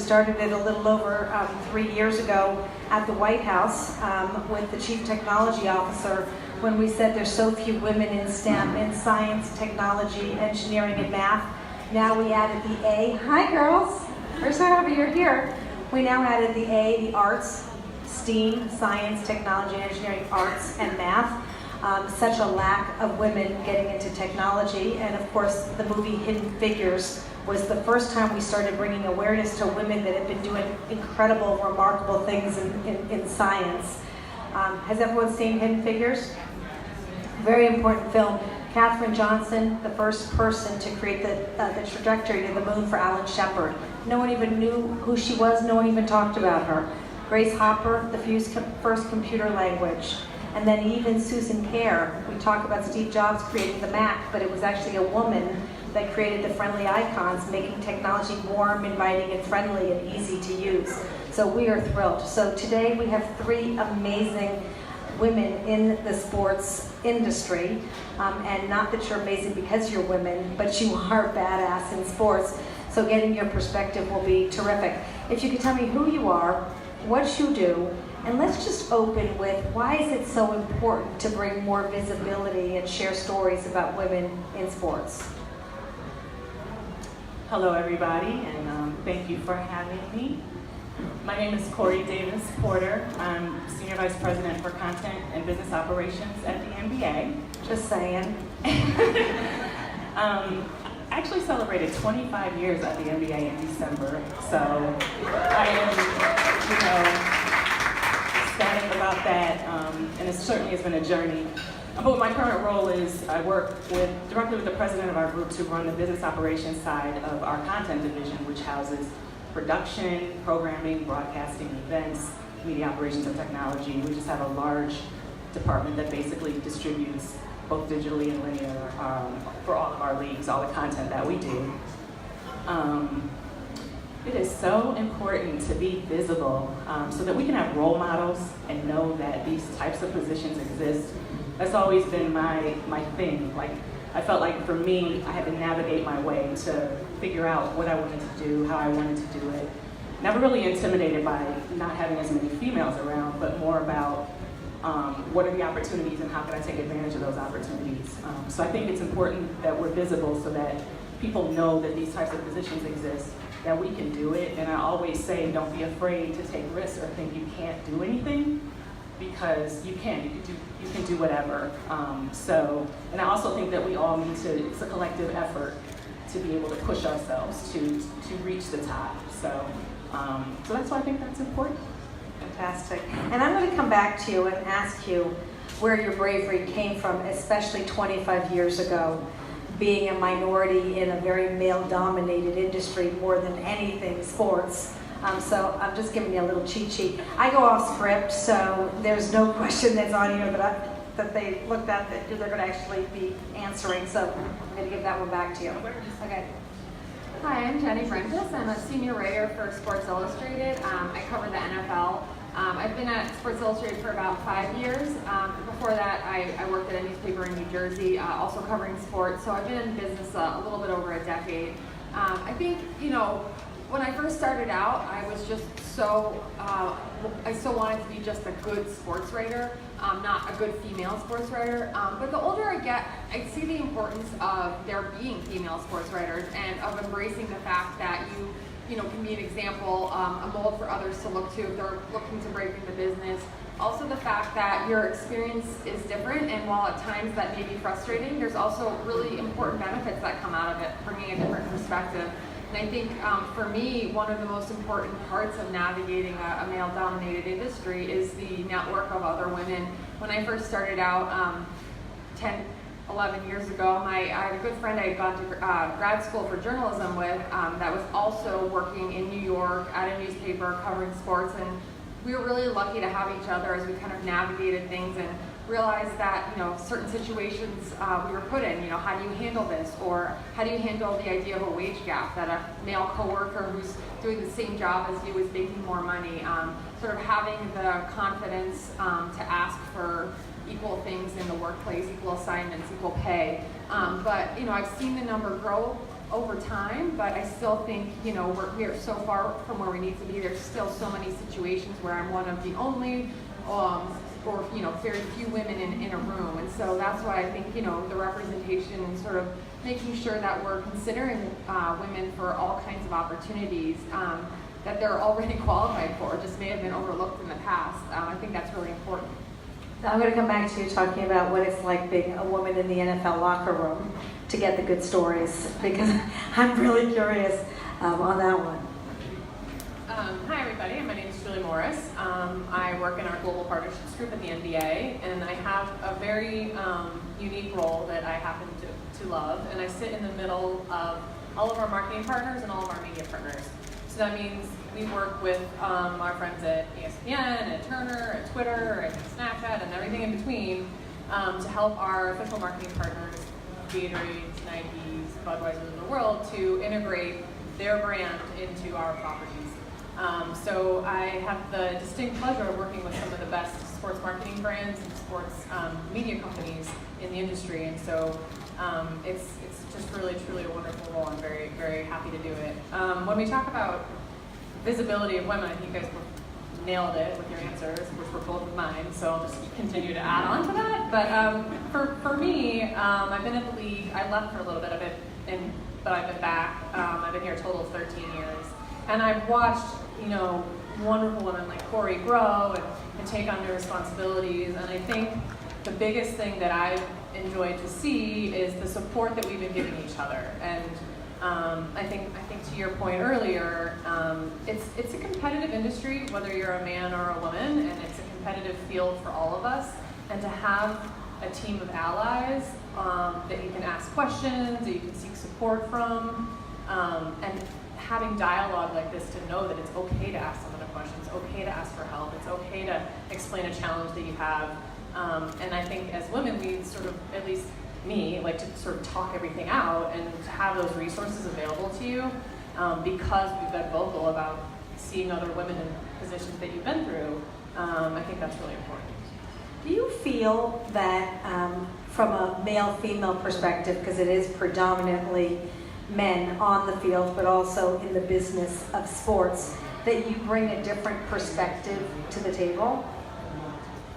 started it a little over 3 years ago at the White House with the Chief Technology Officer when we said there's so few women in STEM, in science, technology, engineering, and math. Now we added the A. Hi, girls. We're so happy you're here. We now added the A, the arts, STEAM, science, technology, engineering, arts, and math. Such a lack of women getting into technology. And of course, the movie Hidden Figures was the first time we started bringing awareness to women that have been doing incredible, remarkable things in science. Has everyone seen Hidden Figures? Very important film. Katherine Johnson, the first person to create the trajectory to the moon for Alan Shepard. No one even knew who she was, no one even talked about her. Grace Hopper, the first computer language. And then even Susan Kare. We talk about Steve Jobs creating the Mac, but it was actually a woman that created the friendly icons, making technology warm, inviting, and friendly, and easy to use. So we are thrilled. So today we have 3 amazing women in the sports industry, and not that you're amazing because you're women, but you are badass in sports. So getting your perspective will be terrific. If you could tell me who you are, what you do, and let's just open with, why is it so important to bring more visibility and share stories about women in sports? Hello everybody, and thank you for having me. My name is Kori Davis Porter. I'm Senior Vice President for Content and Business Operations at the NBA. Just saying. I actually celebrated 25 years at the NBA in December, so I am, ecstatic about that, and it certainly has been a journey. But my current role is I work directly with the president of our group to run the business operations side of our content division, which houses production, programming, broadcasting, events, media operations, and technology. We just have a large department that basically distributes both digitally and linear for all of our leagues, all the content that we do. It is so important to be visible so that we can have role models and know that these types of positions exist. That's always been my thing. Like, I felt like for me, I had to navigate my way to figure out what I wanted to do, how I wanted to do it. Never really intimidated by not having as many females around, but more about what are the opportunities and how can I take advantage of those opportunities. So I think it's important that we're visible so that people know that these types of positions exist, that we can do it. And I always say, don't be afraid to take risks or think you can't do anything, because you can do whatever. And I also think that we all need to, it's a collective effort to be able to push ourselves to reach the top. So that's why I think that's important. Fantastic. And I'm going to come back to you and ask you where your bravery came from, especially 25 years ago, being a minority in a very male-dominated industry more than anything, sports. So I'm just giving you a little cheat sheet. I go off script, so there's no question that's on here that they looked at that they're going to actually be answering. So I'm going to give that one back to you. Okay. Hi, I'm Jenny Vrentas. I'm a senior writer for Sports Illustrated. I cover the NFL. I've been at Sports Illustrated for about 5 years. Before that, I worked at a newspaper in New Jersey, also covering sports. So I've been in business a little bit over a decade. I think, when I first started out, I was just I still wanted to be just a good sports writer, not a good female sports writer. But the older I get, I see the importance of there being female sports writers and of embracing the fact that you can be an example, a mold for others to look to if they're looking to break into business. Also the fact that your experience is different, and while at times that may be frustrating, there's also really important benefits that come out of it, bringing a different perspective. And I think for me, one of the most important parts of navigating a male-dominated industry is the network of other women. When I first started out 10, 11 years ago, I had a good friend I had gone to grad school for journalism with that was also working in New York at a newspaper covering sports, and we were really lucky to have each other as we kind of navigated things and realized that certain situations we were put in, how do you handle this, or how do you handle the idea of a wage gap, that a male coworker who's doing the same job as you is making more money, sort of having the confidence to ask for equal things in the workplace, equal assignments, equal pay. But I've seen the number grow over time, but I still think, you know, we are so far from where we need to be. There's still so many situations where I'm one of the only, or, you know, very few women in a room. And so that's why I think, you know, the representation and sort of making sure that we're considering women for all kinds of opportunities that they're already qualified for, just may have been overlooked in the past. I think that's really important. Now I'm going to come back to you talking about what it's like being a woman in the NFL locker room to get the good stories, because I'm really curious on that one. Hi everybody, my name is Shelley Morris. I work in our Global Partnerships Group at the NBA, and I have a very unique role that I happen to love, and I sit in the middle of all of our marketing partners and all of our media partners. So that means we work with our friends at ESPN, at Turner, at Twitter, at Snapchat, and everything in between to help our official marketing partners, Gatorade, Nike's, Budweiser in the world, to integrate their brand into our properties. So I have the distinct pleasure of working with some of the best sports marketing brands and sports media companies in the industry, and so it's just really, truly a wonderful role. I'm very, very happy to do it. When we talk about visibility of women, I think you guys nailed it with your answers, which were both of mine, so I'll just continue to add on to that. But for me, I've been at the league. I left for a little bit of it, but I've been back. I've been here a total of 13 years. And I've watched, you know, wonderful women like Kori grow and take on new responsibilities. And I think the biggest thing that I've enjoyed to see is the support that we've been giving each other. And I think to your point earlier, it's a competitive industry, whether you're a man or a woman, and it's a competitive field for all of us. And to have a team of allies that you can ask questions, that you can seek support from, and having dialogue like this to know that it's okay to ask someone a question, it's okay to ask for help, it's okay to explain a challenge that you have. And I think as women, we sort of, at least me, like to sort of talk everything out and to have those resources available to you because we've been vocal about seeing other women in positions that you've been through. I think that's really important. Do you feel that from a male-female perspective, because it is predominantly men on the field, but also in the business of sports, that you bring a different perspective to the table?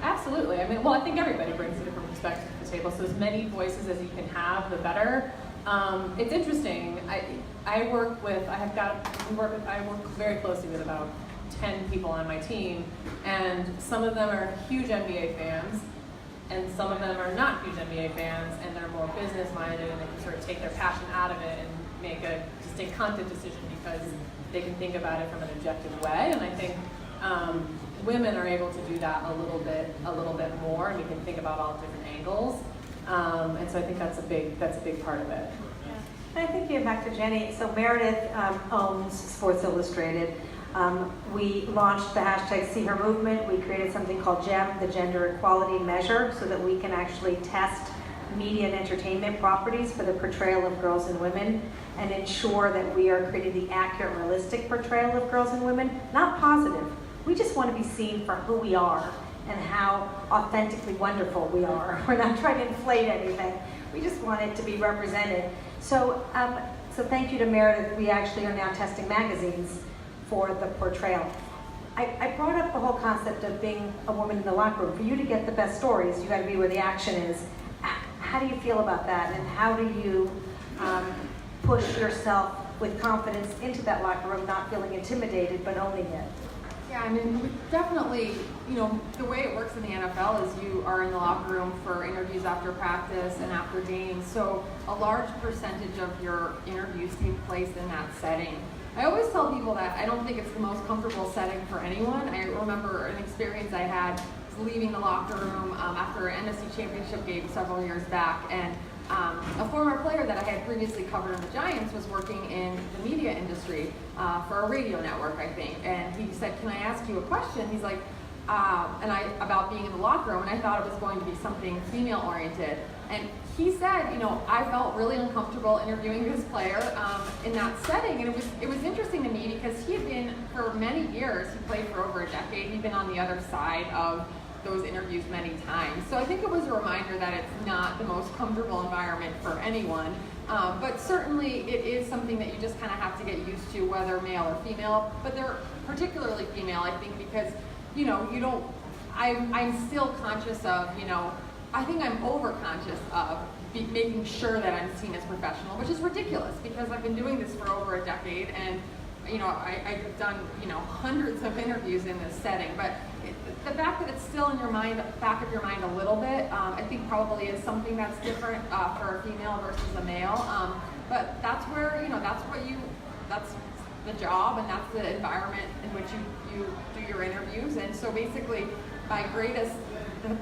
Absolutely. I mean, well, I think everybody brings a different perspective to the table, so as many voices as you can have, the better. It's interesting. I work very closely with about 10 people on my team, and some of them are huge NBA fans, and some of them are not huge NBA fans, and they're more business-minded, and they can sort of take their passion out of it and make a distinct content decision because they can think about it from an objective way. And I think women are able to do that a little bit more, and we can think about all different angles. And so I think that's a big part of it. Yeah. I think getting back to Jenny, so Meredith owns Sports Illustrated. We launched the hashtag See Her movement. We created something called GEM, the Gender Equality Measure, so that we can actually test media and entertainment properties for the portrayal of girls and women and ensure that we are creating the accurate, realistic portrayal of girls and women, not positive. We just want to be seen for who we are and how authentically wonderful we are. We're not trying to inflate anything. We just want it to be represented. So thank you to Meredith. We actually are now testing magazines for the portrayal. I brought up the whole concept of being a woman in the locker room. For you to get the best stories, you got to be where the action is. How do you feel about that, and how do you push yourself with confidence into that locker room, not feeling intimidated, but owning it? Yeah, I mean, definitely, you know, the way it works in the NFL is you are in the locker room for interviews after practice and after games, so a large percentage of your interviews take place in that setting. I always tell people that I don't think it's the most comfortable setting for anyone. I remember an experience I had leaving the locker room after an NFC championship game several years back, and a former player that I had previously covered in the Giants was working in the media industry for a radio network, I think, and he said, "Can I ask you a question?" He's like, about being in the locker room, and I thought it was going to be something female-oriented. And he said, you know, I felt really uncomfortable interviewing this player in that setting, and it was interesting to me because he had been, for many years, he played for over a decade, he'd been on the other side of those interviews many times. So I think it was a reminder that it's not the most comfortable environment for anyone. But certainly it is something that you just kind of have to get used to, whether male or female. But they're particularly female, I think, because you don't. I'm still conscious of, I think I'm over-conscious of making sure that I'm seen as professional, which is ridiculous because I've been doing this for over a decade, and I've done hundreds of interviews in this setting. But the fact that it's still in your mind, back of your mind a little bit, I think probably is something that's different for a female versus a male. But that's where that's the job, and that's the environment in which you do your interviews. And so basically,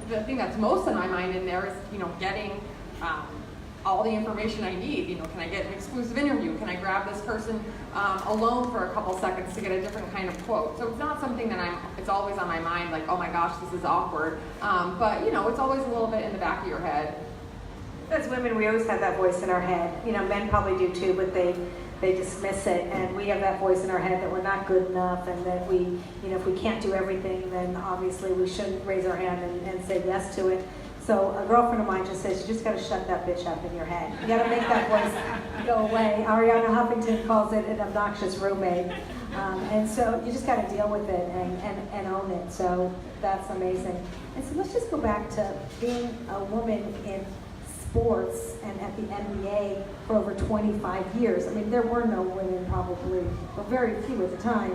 the thing that's most in my mind in there is getting all the information I need. Can I get an exclusive interview? Can I grab this person alone for a couple seconds to get a different kind of quote? So it's not something that it's always on my mind, like, oh my gosh, this is awkward. But it's always a little bit in the back of your head. As women, we always have that voice in our head. Men probably do too, but they dismiss it, and we have that voice in our head that we're not good enough, and that we, if we can't do everything, then obviously we shouldn't raise our hand and say yes to it. So a girlfriend of mine just says, you just got to shut that bitch up in your head. You got to make that voice go away. Ariana Huffington calls it an obnoxious roommate. And so you just got to deal with it and own it. So that's amazing. And so let's just go back to being a woman in sports and at the NBA for over 25 years. I mean, there were no women probably, or very few at the time.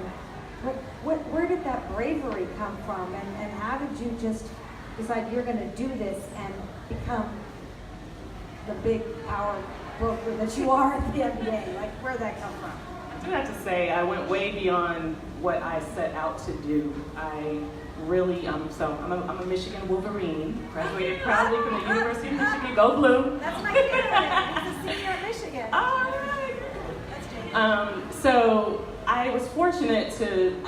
Where did that bravery come from? And how did you just decide you're going to do this and become the big power broker that you are at the NBA? Like, where'd that come from? I do have to say, I went way beyond what I set out to do. I really, so I'm a Michigan Wolverine, graduated proudly from the University of Michigan, go blue. That's my kid. He's a senior at Michigan. All right. That's Jamie. So I was fortunate to,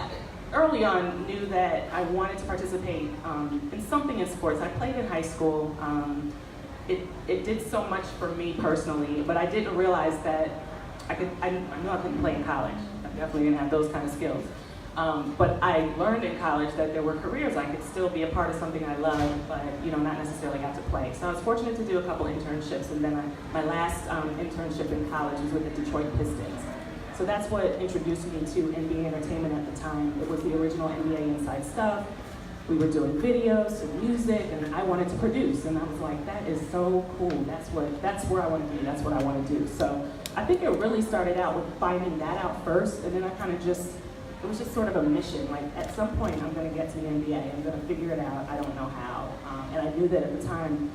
early on, knew that I wanted to participate in something in sports. I played in high school. It did so much for me personally, but I didn't realize that I knew I couldn't play in college. I definitely didn't have those kind of skills. But I learned in college that there were careers I could still be a part of something I loved, but not necessarily got to play. So I was fortunate to do a couple internships, and then my last internship in college was with the Detroit Pistons. So that's what introduced me to NBA entertainment at the time. It was the original NBA Inside Stuff. We were doing videos and music, and I wanted to produce, and I was like, that is so cool. That's where I want to be. That's what I want to do. So I think it really started out with finding that out first, and then I kind of it was just sort of a mission. Like, at some point, I'm going to get to the NBA. I'm going to figure it out. I don't know how. And I knew that at the time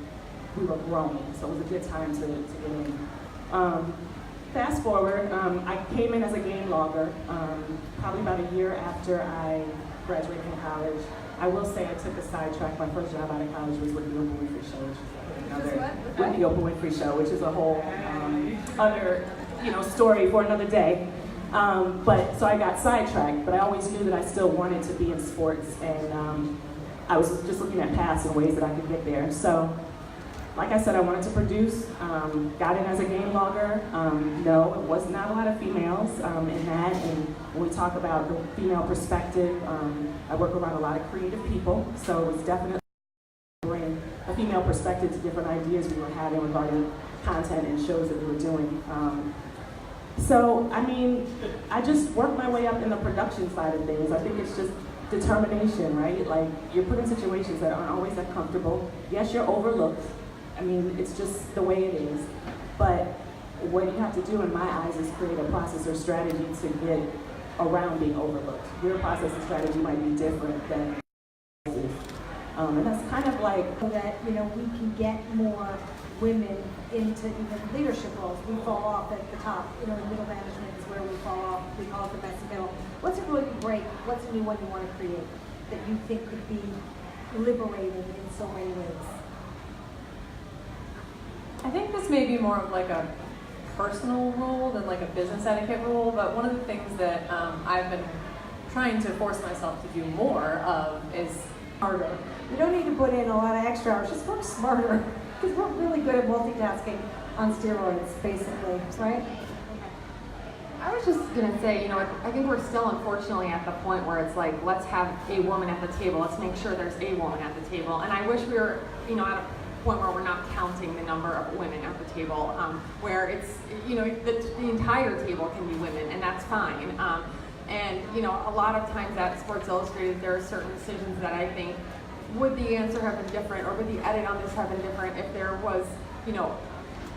we were growing, so it was a good time to get in. Fast forward, I came in as a game logger, probably about a year after I graduated from college. I will say I took a sidetrack. My first job out of college was with the Oprah Winfrey Show, which is with the Oprah Winfrey Show, which is a whole other story for another day. But so I got sidetracked, but I always knew that I still wanted to be in sports, and I was just looking at paths and ways that I could get there. So, like I said, I wanted to produce, got in as a game logger. No, it was not a lot of females in that, and when we talk about the female perspective, I work around a lot of creative people, so it was definitely bring a female perspective to different ideas we were having regarding content and shows that we were doing. So, I mean, I just worked my way up in the production side of things. I think it's just determination, right? Like, you're put in situations that aren't always that comfortable. Yes, you're overlooked. I mean, it's just the way it is. But what you have to do, in my eyes, is create a process or strategy to get around being overlooked. Your process and strategy might be different than and that's kind of like that, we can get more women into even leadership roles. We fall off at the top. Middle management is where we fall off. We call it the messy middle. What's a really great, what's a new one you want to create that you think could be liberating in so many ways? I think this may be more of like a personal rule than like a business etiquette rule, but one of the things that I've been trying to force myself to do more of is Harder. You don't need to put in a lot of extra hours, just work smarter, because we're really good at multitasking on steroids, basically, right? I was just going to say, I think we're still unfortunately at the point where it's like, let's have a woman at the table. Let's make sure there's a woman at the table. And I wish we were, point where we're not counting the number of women at the table, where it's, the entire table can be women, and that's fine. And a lot of times at Sports Illustrated, there are certain decisions that I think, would the answer have been different, or would the edit on this have been different if there was,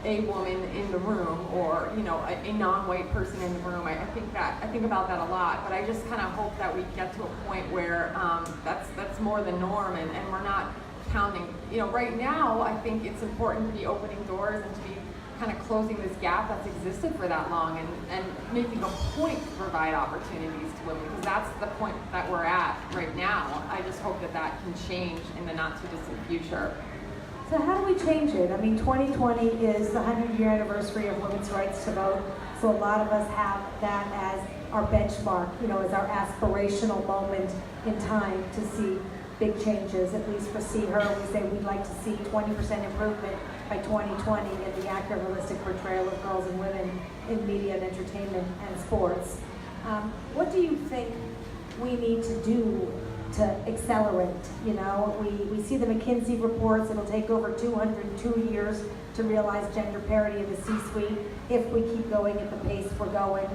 a woman in the room, or a non-white person in the room. I think about that a lot, but I just kind of hope that we get to a point where that's more the norm, and we're not counting. Right now, I think it's important to be opening doors and to be kind of closing this gap that's existed for that long, and making a point to provide opportunities to women, because that's the point that we're at right now. I just hope that can change in the not too distant future. So how do we change it? I mean, 2020 is the 100-year anniversary of women's rights to vote, so a lot of us have that as our benchmark, as our aspirational moment in time to see big changes. At least for See Her, we say we'd like to see 20% improvement by 2020 in the accurate, realistic portrayal of girls and women in media and entertainment and sports. What do you think we need to do to accelerate? We see the McKinsey reports. It'll take over 202 years to realize gender parity in the C-suite if we keep going at the pace we're going.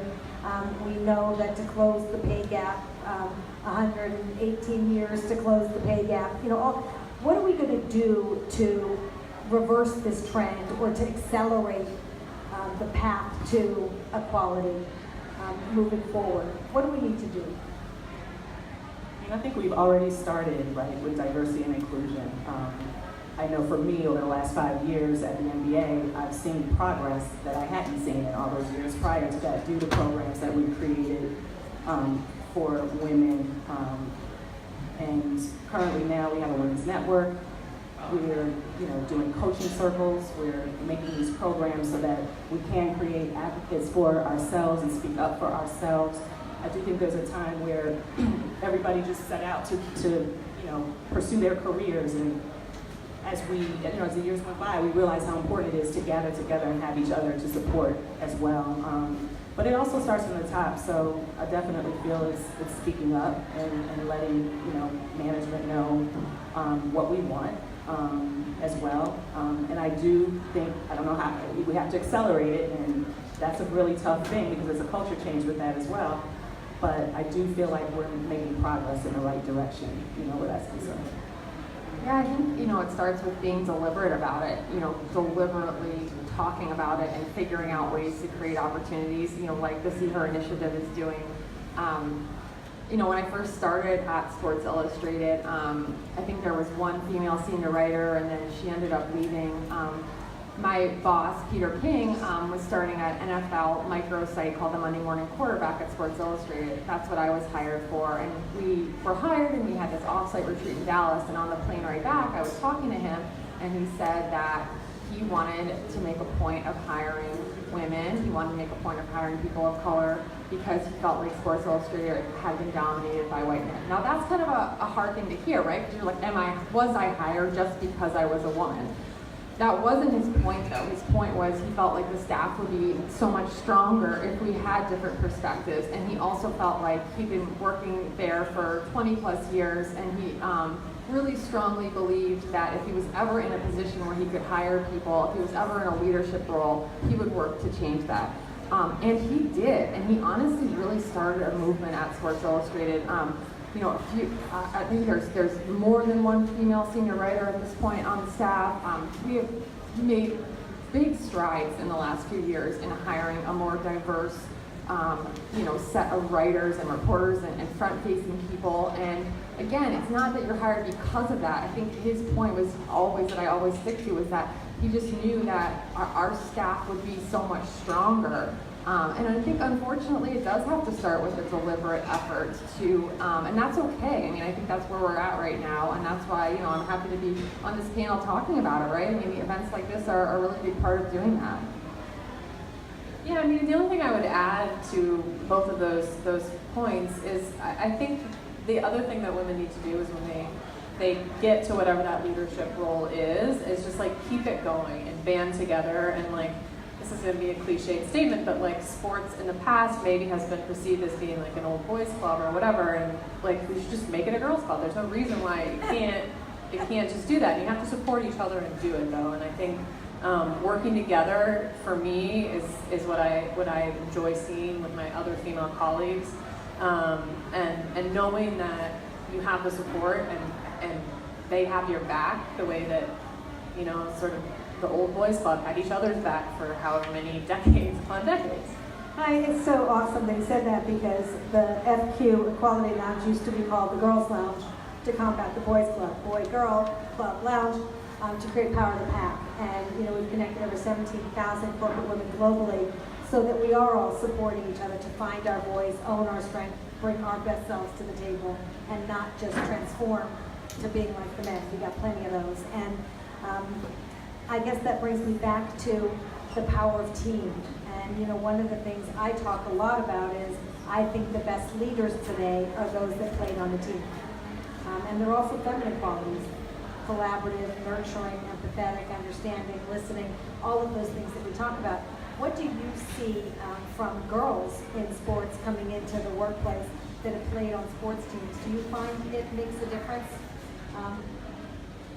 We know that to close the pay gap, 118 years to close the pay gap. What are we going to do to reverse this trend, or to accelerate the path to equality moving forward? What do we need to do? I think we've already started, right, with diversity and inclusion. I know for me, over the last 5 years at the NBA, I've seen progress that I hadn't seen in all those years prior to that, due to programs that we created for women. And currently now we have a women's network. We're doing coaching circles. We're making these programs so that we can create advocates for ourselves and speak up for ourselves. I do think there's a time where everybody just set out to pursue their careers, and as the years went by, we realized how important it is to gather together and have each other to support as well. But it also starts from the top, so I definitely feel it's speaking up and letting management know what we want as well. And I do think, I don't know how, we have to accelerate it, and that's a really tough thing because there's a culture change with that as well. But I do feel like we're making progress in the right direction, where that's concerned. Yeah, I think, it starts with being deliberate about it, deliberately talking about it and figuring out ways to create opportunities, like the See Her initiative is doing. When I first started at Sports Illustrated, I think there was one female senior writer, and then she ended up leaving. My boss, Peter King, was starting an NFL microsite called the Monday Morning Quarterback at Sports Illustrated. That's what I was hired for. And we were hired, and we had this off-site retreat in Dallas. And on the plane right back, I was talking to him, and he said that he wanted to make a point of hiring women. He wanted to make a point of hiring people of color because he felt like Sports Illustrated had been dominated by white men. Now, that's kind of a hard thing to hear, right? Because you're like, was I hired just because I was a woman? That wasn't his point, though. His point was he felt like the staff would be so much stronger if we had different perspectives. And he also felt like he'd been working there for 20 plus years, and he really strongly believed that if he was ever in a position where he could hire people, if he was ever in a leadership role, he would work to change that. And he did, and he honestly really started a movement at Sports Illustrated. I think there's more than one female senior writer at this point on the staff. We have made big strides in the last few years in hiring a more diverse, set of writers and reporters and front-facing people. And again, it's not that you're hired because of that. I think his point was always, that I always stick to, was that he just knew that our staff would be so much stronger. And I think, unfortunately, it does have to start with a deliberate effort to, and that's okay. I mean, I think that's where we're at right now, and that's why, I'm happy to be on this panel talking about it, right? I mean, the events like this are a really big part of doing that. Yeah, I mean, the only thing I would add to both of those points is I think the other thing that women need to do is when they get to whatever that leadership role is just keep it going and band together, and this is going to be a cliched statement, but sports in the past maybe has been perceived as being an old boys club or whatever, and we should just make it a girls club. There's no reason why you can't it can't just do that. You have to support each other and do it though. And I think working together for me is what I enjoy seeing with my other female colleagues, and knowing that you have the support and they have your back the way that, you know, sort of the old boys club had each other's back for however many decades upon decades. It's so awesome they said that, because the FQ Equality Lounge used to be called the Girls Lounge to combat the Boys Club, Boy-Girl Club Lounge, to create power of the pack. And you know, we've connected over 17,000 corporate women globally so that we are all supporting each other to find our voice, own our strength, bring our best selves to the table, and not just transform to being like the men. We got plenty of those. And I guess that brings me back to the power of team. And you know, one of the things I talk a lot about is I think the best leaders today are those that played on the team. And they're also feminine qualities: collaborative, nurturing, empathetic, understanding, listening, all of those things that we talk about. What do you see from girls in sports coming into the workplace that have played on sports teams? Do you find it makes a difference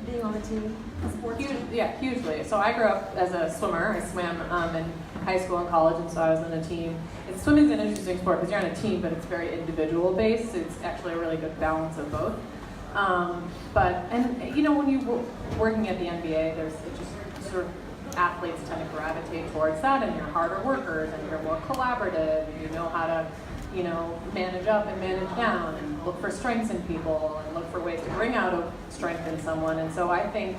being on a team, a sports team? Yeah, hugely. So I grew up as a swimmer. I swam in high school and college, and so I was on a team. Swimming is an interesting sport because you're on a team, but it's very individual based. It's actually a really good balance of both. And you know, when you're working at the NBA, there's just sort of athletes tend to gravitate towards that, and you're harder workers, and you're more collaborative, and you know how to, you know, manage up and manage down, and look for strengths in people, and look for ways to bring out a strength in someone. And so I think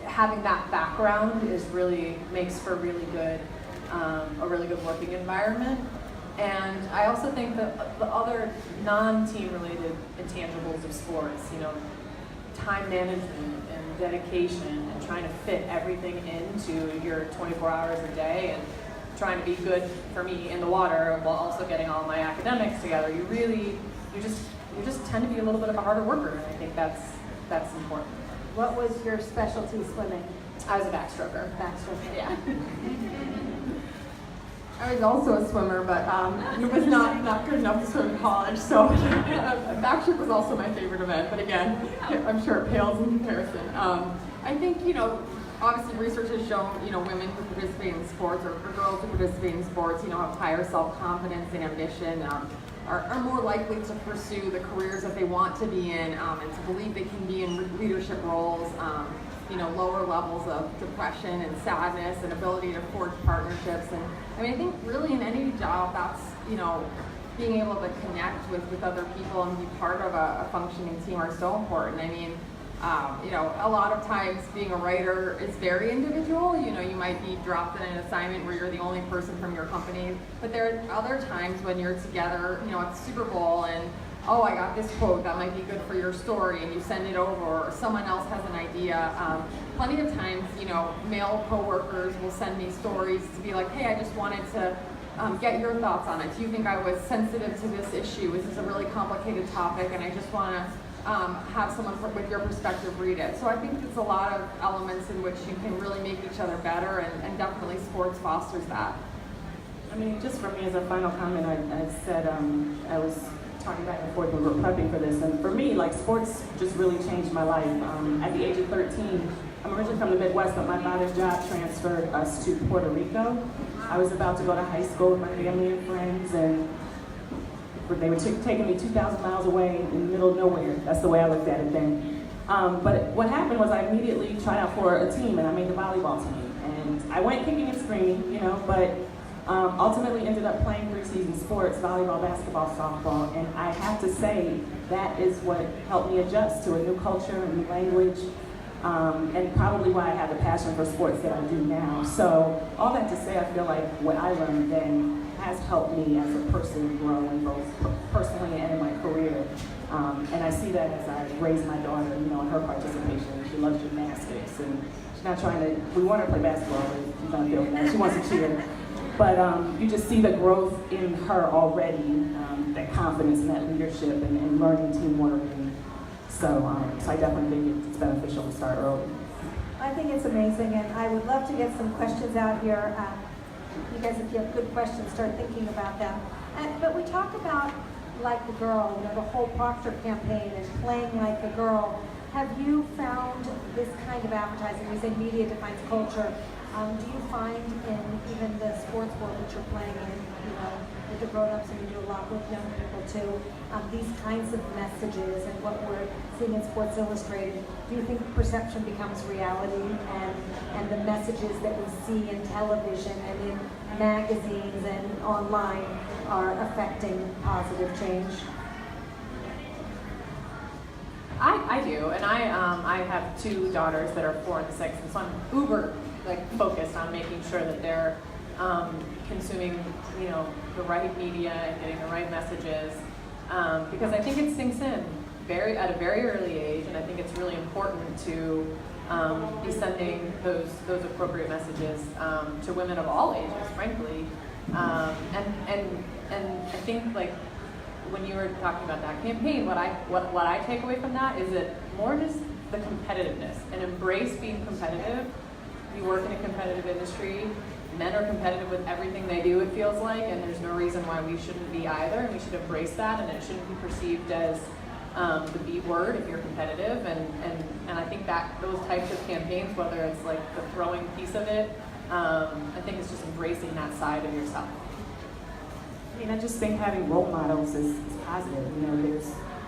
having that background makes for a really good working environment. And I also think that the other non-team related intangibles of sports, you know, time management and dedication and trying to fit everything into your 24 hours a day and trying to be good for me in the water while also getting all my academics together. You just tend to be a little bit of a harder worker, and I think that's important. What was your specialty swimming? I was a backstroker. Backstroker. Yeah. I was also a swimmer, but it was not good enough to swim in college, so backstroke was also my favorite event, but again, I'm sure it pales in comparison. I think, you know, obviously research has shown, you know, women who participate in sports, or girls who participate in sports, you know, have higher self-confidence and ambition, are more likely to pursue the careers that they want to be in, and to believe they can be in leadership roles, you know, lower levels of depression and sadness, and ability to forge partnerships. And I mean, I think really in any job, that's, you know, being able to connect with other people and be part of a functioning team are so important. I mean, you know, a lot of times being a writer is very individual. You know, you might be dropped in an assignment where you're the only person from your company, but there are other times when you're together, you know, at the Super Bowl, and oh, I got this quote that might be good for your story, and you send it over, or someone else has an idea. Plenty of times, you know, male coworkers will send me stories to be like, hey, I just wanted to get your thoughts on it. Do you think I was sensitive to this issue? Is this a really complicated topic? And I just want to have someone with your perspective read it. So I think it's a lot of elements in which you can really make each other better, and definitely sports fosters that. I mean, just for me as a final comment, I said I was talking back and forth when we were prepping for this, and for me, like, sports just really changed my life. At the age of 13, I'm originally from the Midwest, but my father's job transferred us to Puerto Rico. I was about to go to high school with my family and friends, and they were taking me 2,000 miles away in the middle of nowhere. That's the way I looked at it then. But what happened was I immediately tried out for a team, and I made the volleyball team. And I went kicking and screaming, you know, but ultimately ended up playing preseason sports, volleyball, basketball, softball. And I have to say that is what helped me adjust to a new culture, a new language, and probably why I have the passion for sports that I do now. So all that to say, I feel like what I learned then has helped me as a person grow, in both personally and in my career. And I see that as I raise my daughter, you know, in her participation. She loves gymnastics, and she's not trying to, we want her to play basketball, but she's not feeling that. She wants to cheer. But you just see the growth in her already, that confidence and that leadership and learning teamwork. And so I definitely think it's beneficial to start early. I think it's amazing, and I would love to get some questions out here. You guys, if you have good questions, start thinking about them. But we talked about like a girl, the whole Procter campaign is playing like a girl. Have you found this kind of advertising, we say media defines culture, do you find in even the sports world that you're playing in, with the grown-ups, and you do a lot with young people too, these kinds of messages and what we're seeing in Sports Illustrated, do you think perception becomes reality, and the messages that we see in television and in magazines and online are affecting positive change? I do, and I have two daughters that are 4 and 6, and so I'm uber focused on making sure that they're consuming the right media and getting the right messages, because I think it sinks in at a very early age, and I think it's really important to be sending those appropriate messages to women of all ages, frankly, and I think when you were talking about that campaign, what I take away from that is that more just the competitiveness and embrace being competitive. You work in a competitive industry. Men are competitive with everything they do, it feels like, and there's no reason why we shouldn't be either, and we should embrace that, and it shouldn't be perceived as the B word if you're competitive, and I think that those types of campaigns, whether it's the throwing piece of it, I think it's just embracing that side of yourself. I just think having role models is positive.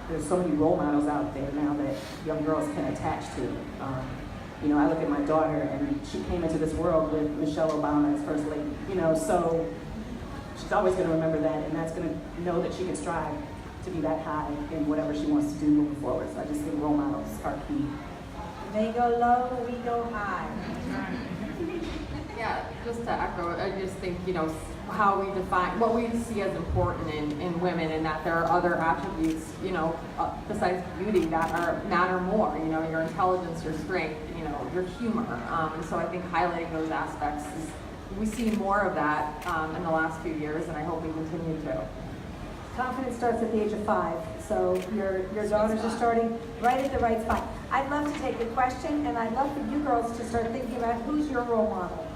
There's so many role models out there now that young girls can attach to. I look at my daughter, and she came into this world with Michelle Obama as First Lady. So she's always going to remember that, and that's going to know that she can strive to be that high in whatever she wants to do moving forward. So I just think role models are key. They go low, we go high. Yeah, just to echo, I just think, how we define, what we see as important in women, and that there are other attributes, besides beauty that matter more, your intelligence, your strength, your humor. And so I think highlighting those aspects we see more of that in the last few years, and I hope we continue to. Confidence starts at the age of 5, so your daughters are starting right at the right spot. I'd love to take a question, and I'd love for you girls to start thinking about who's your role model.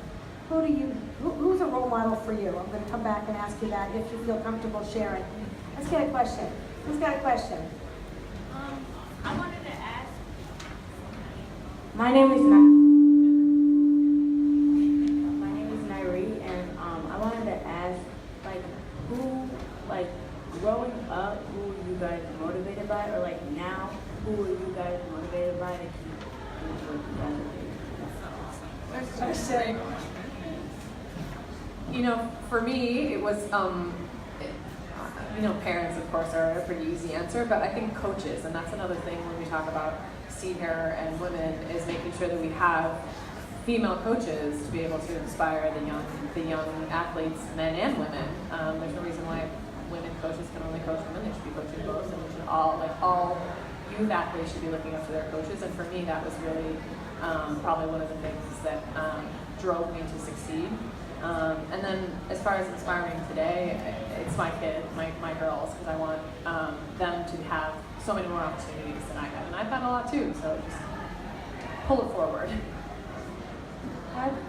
Who's a role model for you? I'm going to come back and ask you that if you feel comfortable sharing. Let's get a question. Who's got a question? I wanted to ask. My name is Nairi, and I wanted to ask, who, growing up, who were you guys motivated by, or now, who were you guys motivated by to keep doing what you guys are doing? For me, it was, parents, of course, are a pretty easy answer, but I think coaches, and that's another thing when we talk about senior and women, is making sure that we have female coaches to be able to inspire the young athletes, men and women. There's no reason why women coaches can only coach women. They should be coaching both, and we should all youth athletes should be looking up to their coaches. And for me, that was really probably one of the things that drove me to succeed. And then as far as inspiring today, it's my kids, my girls, because I want them to have so many more opportunities than I had. And I've had a lot too, so just pull it forward.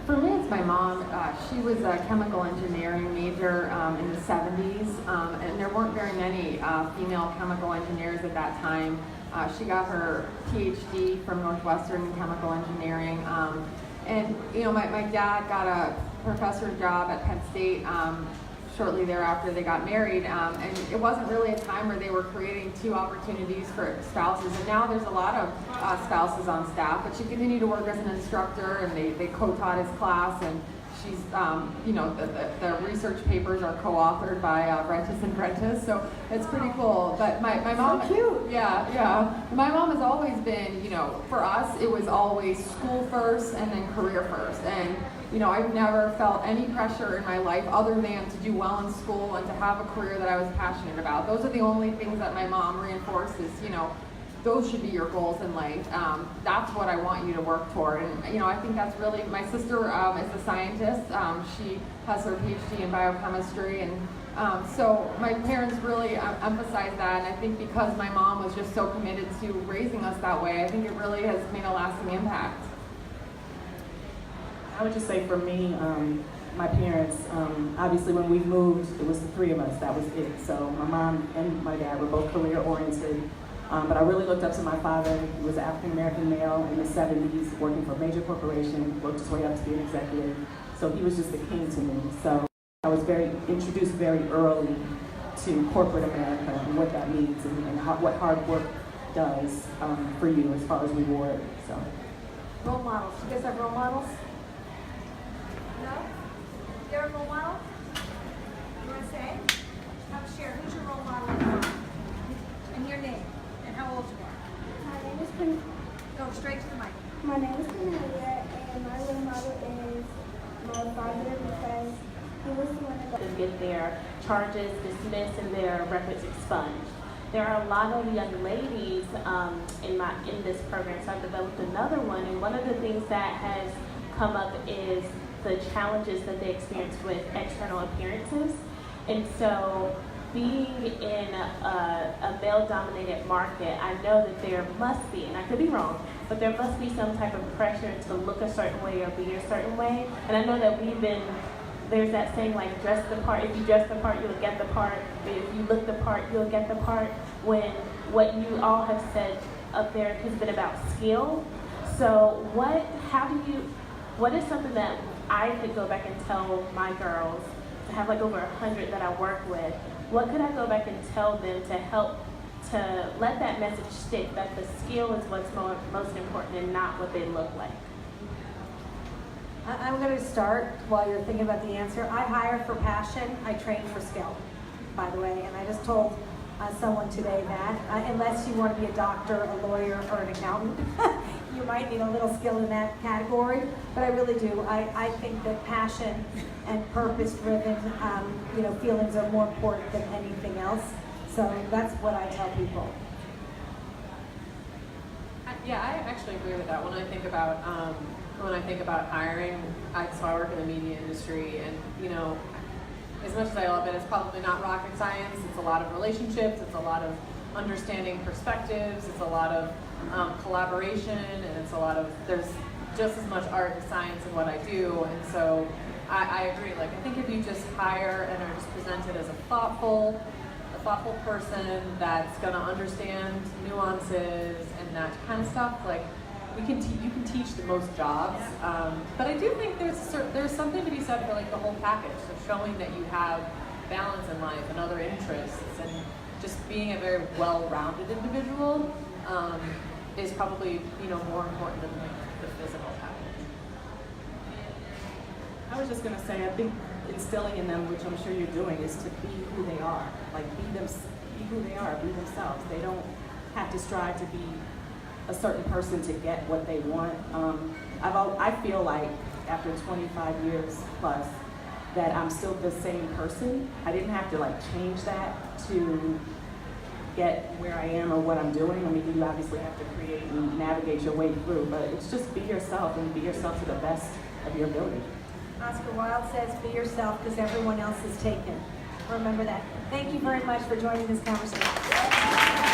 For me, it's my mom. She was a chemical engineering major in the 70s, and there weren't very many female chemical engineers at that time. She got her PhD from Northwestern in chemical engineering. And my dad got a professor job at Penn State shortly thereafter they got married, and it wasn't really a time where they were creating 2 opportunities for spouses, and now there's a lot of spouses on staff, but she continued to work as an instructor, and they co-taught his class, and she's, the research papers are co-authored by Vrentas and Vrentas, so it's pretty cool. But my mom, so cute. Yeah. My mom has always been, for us, it was always school first and then career first, and I've never felt any pressure in my life other than to do well in school and to have a career that I was passionate about. Those are the only things that my mom reinforces, those should be your goals in life. That's what I want you to work toward. And, I think that's really, my sister is a scientist. She has her PhD in biochemistry. And so my parents really emphasize that. And I think because my mom was just so committed to raising us that way, I think it really has made a lasting impact. I would just say for me, my parents. Obviously, when we moved, it was the three of us. That was it. So my mom and my dad were both career-oriented. But I really looked up to my father. He was an African-American male in the 70s, working for a major corporation, worked his way up to be an executive. So he was just the king to me. So I was introduced very early to corporate America and what that means and what hard work does for you as far as reward. So. Role models. You guys have role models? No? You're a role model? You want to say? Share. Who's your role model and your name and how old you are? My name is Go straight to the mic. My name is Cornelia, and my role model is my father because he was the one that get their charges dismissed and their records expunged. There are a lot of young ladies in this program, so I've developed another one, and one of the things that has come up is the challenges that they experience with external appearances. And so being in a male-dominated market, I know that there must be, and I could be wrong, but there must be some type of pressure to look a certain way or be a certain way. And I know that there's that saying like, dress the part. If you dress the part, you'll get the part. If you look the part, you'll get the part. When what you all have said up there has been about skill. So what is something that I could go back and tell my girls, to have like over 100 that I work with, what could I go back and tell them to help to let that message stick, that the skill is what's most important and not what they look like? I'm going to start while you're thinking about the answer. I hire for passion. I train for skill, by the way. And I just told someone today that unless you want to be a doctor, a lawyer, or an accountant, you might need a little skill in that category. But I really do. I think that passion and purpose-driven, feelings are more important than anything else. So that's what I tell people. Yeah, I actually agree with that. When I think about hiring, so I work in the media industry, and as much as I love it, it's probably not rocket science. It's a lot of relationships. It's a lot of understanding perspectives. It's a lot of collaboration, and there's just as much art and science in what I do. And so I agree. Like, I think if you just hire and are just presented as a thoughtful person that's going to understand nuances and that kind of stuff, like, you can teach the most jobs, but I do think there's something to be said for like the whole package, so showing that you have balance in life and other interests, and just being a very well-rounded individual is probably more important than like the physical package. I was just gonna say, I think instilling in them, which I'm sure you're doing, is to be who they are. Like be who they are, be themselves. They don't have to strive to be a certain person to get what they want. I feel like after 25 years plus that I'm still the same person. I didn't have to like change that to get where I am or what I'm doing. I mean, you obviously have to create and navigate your way through, but it's just be yourself and be yourself to the best of your ability. Oscar Wilde says, be yourself because everyone else is taken. Remember that. Thank you very much for joining this conversation.